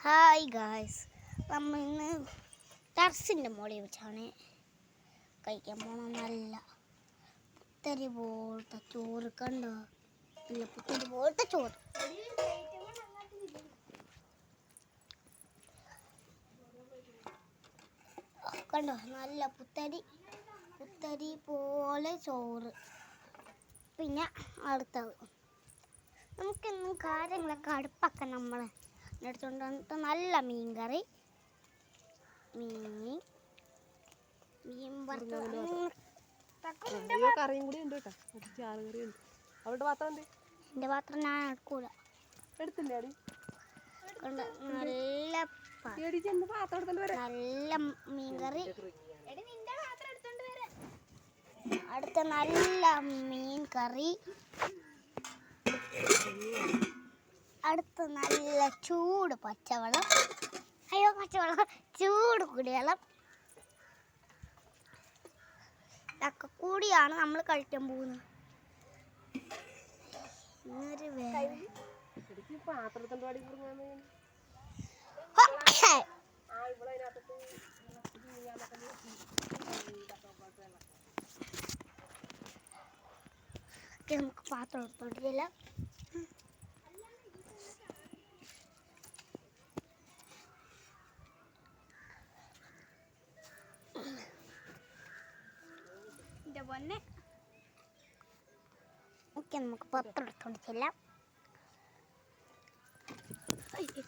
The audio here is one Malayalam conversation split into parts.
ഹായ് ഗായ്സ്, നമ്മൾ ഇന്ന് ടെറസിൻ്റെ മുകളിൽ വെച്ചാണ് കഴിക്കാൻ പോകണം. നല്ല പുത്തരി പോലത്തെ ചോറ് കണ്ടോ, നല്ല പുത്തരി പോലത്തെ ചോറ്. കണ്ടോ, നല്ല പുത്തരി പോലെ ചോറ്. പിന്നെ അടുത്തത് നമുക്കിന്ന് കാര്യങ്ങളൊക്കെ അടുപ്പൊക്കെ നമ്മൾ എടുത്തുകൊണ്ട് വന്നിട്ട് നല്ല മീൻ കറി, മീൻ വറുത്തത്. എൻ്റെ പാത്രം ഞാൻ എടുക്കൂല. നല്ല മീൻ കറി, അടുത്ത നല്ല മീൻ കറി, അടുത്ത നല്ല ചൂട് പച്ചവെള്ളം, ചൂട് കുടിവെള്ളം. ഇതൊക്കെ കൂടിയാണ് നമ്മൾ കഴിക്കാൻ പോകുന്നത്. നമുക്ക് പാത്രം എടുത്തോണ്ടില്ല. ഓക്കെ, നമുക്ക് പത്രം എടുത്തോണ്ട് ചെല്ലാം. എനിക്ക്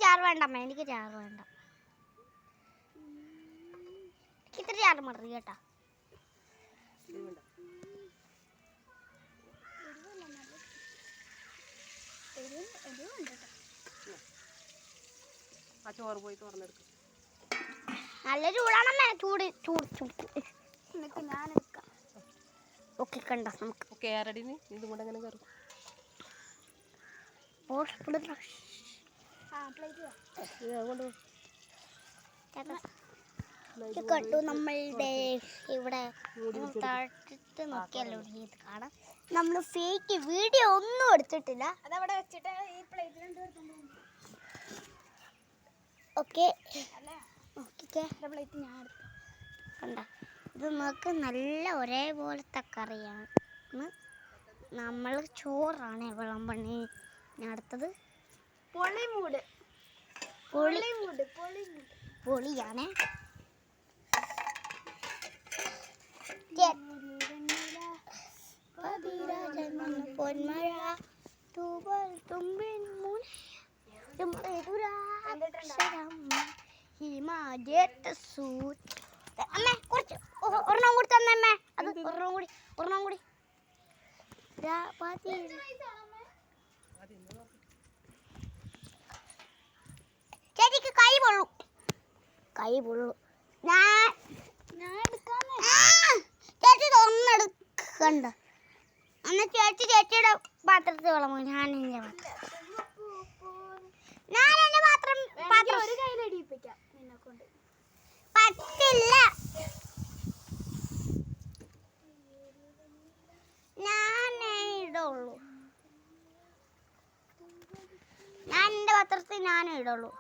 ചാറ് വേണ്ട അമ്മ, എനിക്ക് ചാറ് വേണ്ട. എനിക്ക് ഇത്ര ചാറ് മതി കേട്ടാ. ചോറ് പോയി തുറന്നെടുക്കും. നല്ല ചൂടാണമ്മേ, ചൂട് ചൂട് ചൂട്. എന്നിട്ട് ഞാൻ എടുക്കാം. ഓക്കെ, കണ്ട നമുക്ക് കേരടിന് ഇതും കൂടെ എങ്ങനെ കയറും. കണ്ടു നമ്മളുടെ ഇവിടെ താഴത്ത് നോക്കിയല്ലോ ഇത് കാണാം. നമ്മൾ ഫേക്ക് വീഡിയോ ഒന്നും എടുത്തിട്ടില്ല. അതവിടെ വെച്ചിട്ട് ഈ പ്ലേറ്റിൽ ഓക്കെ പ്ലേറ്റ് ഞാൻ എടുത്തു. കണ്ട, ഇത് നമുക്ക് നല്ല ഒരേപോലത്തെ കറിയാണ്. നമ്മൾ ചോറാണ് വിളമ്പണി. അടുത്തത് പൊളിയാണ്. പൊന്മഴ തുമ്പിൻ അമ്മേ കുറച്ച് ഒരെണ്ണം കൂടി തന്നമ്മേ. അത് ഒരെണ്ണം കൂടി ചേച്ചിക്ക് കൈ പൊള്ളു. ചേച്ചി ഒന്നെടുക്കണ്ട. എന്നാ ചേച്ചിയുടെ പാത്രത്തിൽ വിളമ്പോ. ഞാൻ എൻ്റെ പാത്രം ഒരു കയ്യിലടിപ്പിക്കാം. നിന്നെ കൊണ്ട് പറ്റില്ല. ഞാനേ ഇടുള്ളൂ. ഞാൻ എൻ്റെ പാത്രത്തിൽ ഞാനേ ഇടുള്ളൂ.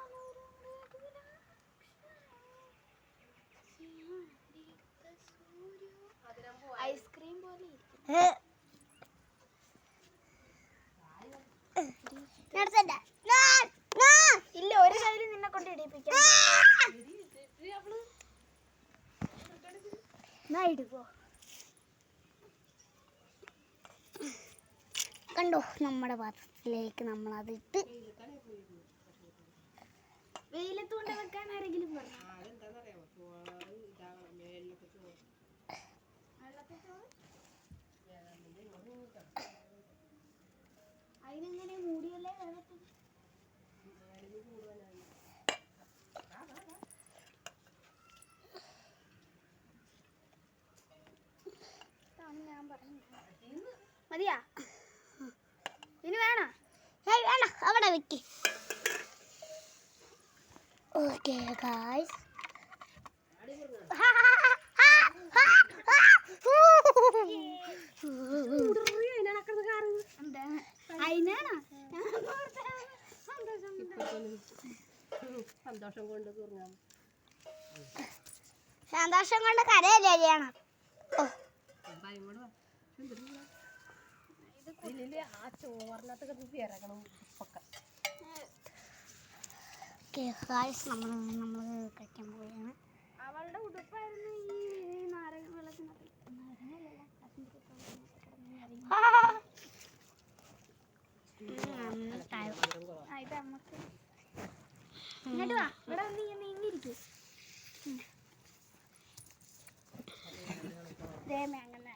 ഐസ്ക്രീം പോലെ ഇല്ല, ഒരു കയ്യിൽ നിന്നെ കൊണ്ട് ഇടിപ്പിക്കാം. കണ്ടോ, നമ്മുടെ പാത്രത്തിലേക്ക് നമ്മൾ അതിട്ട് വെയിലത്തുകൊണ്ട് വെക്കാൻ ആരെങ്കിലും പറഞ്ഞു. അതിനെങ്ങനെ മൂടിയല്ലേ വെള്ളത്തിൽ ഞാൻ പറഞ്ഞു. മതിയാ? ഇനി വേണോ? വേണ, അവിടെ വെക്ക്. ഓക്കെ ഗായ്സ്, സന്തോഷം കൊണ്ട് കുറുങ്ങാൻ സന്തോഷം കൊണ്ട് കരയല്ലേ ചെയ്യണം. ഭയം കൂടെ ഇതില് ആ ചോറിനകത്തൊക്കെ ഇറക്കണം ഉപ്പൊക്കെ. നമ്മൾ കഴിക്കാൻ പോവുകയാണ്. അവളുടെ ഉടുപ്പായിരുന്നു ഈ നാരങ്ങ വെള്ളത്തിനകത്ത്. ഇങ്ങോട്ട് വാ, ഇവിടെ വന്ന് നീങ്ങിയിരിക്കും. അങ്ങനെ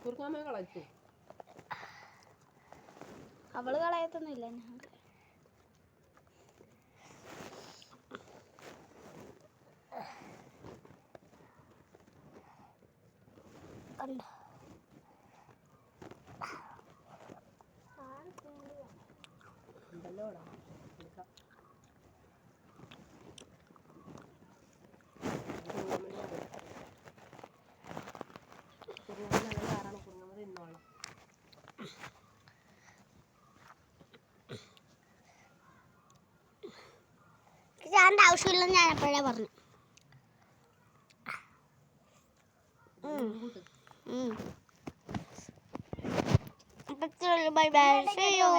കുറുക്കാമ കളച്ചു. അവള് കളയത്തൊന്നുമില്ല. ഞാൻ കണ്ടോ ഉണ്ടല്ലോടാ എടുക്കാം. കുറുങ്ങാമ നല്ല കാറാണ്. കുറുങ്ങാമ തിന്നോളാം. ചാറിൻ്റെ ആവശ്യമില്ലെന്ന് ഞാൻ എപ്പോഴേ പറഞ്ഞു. Bye bye, see you.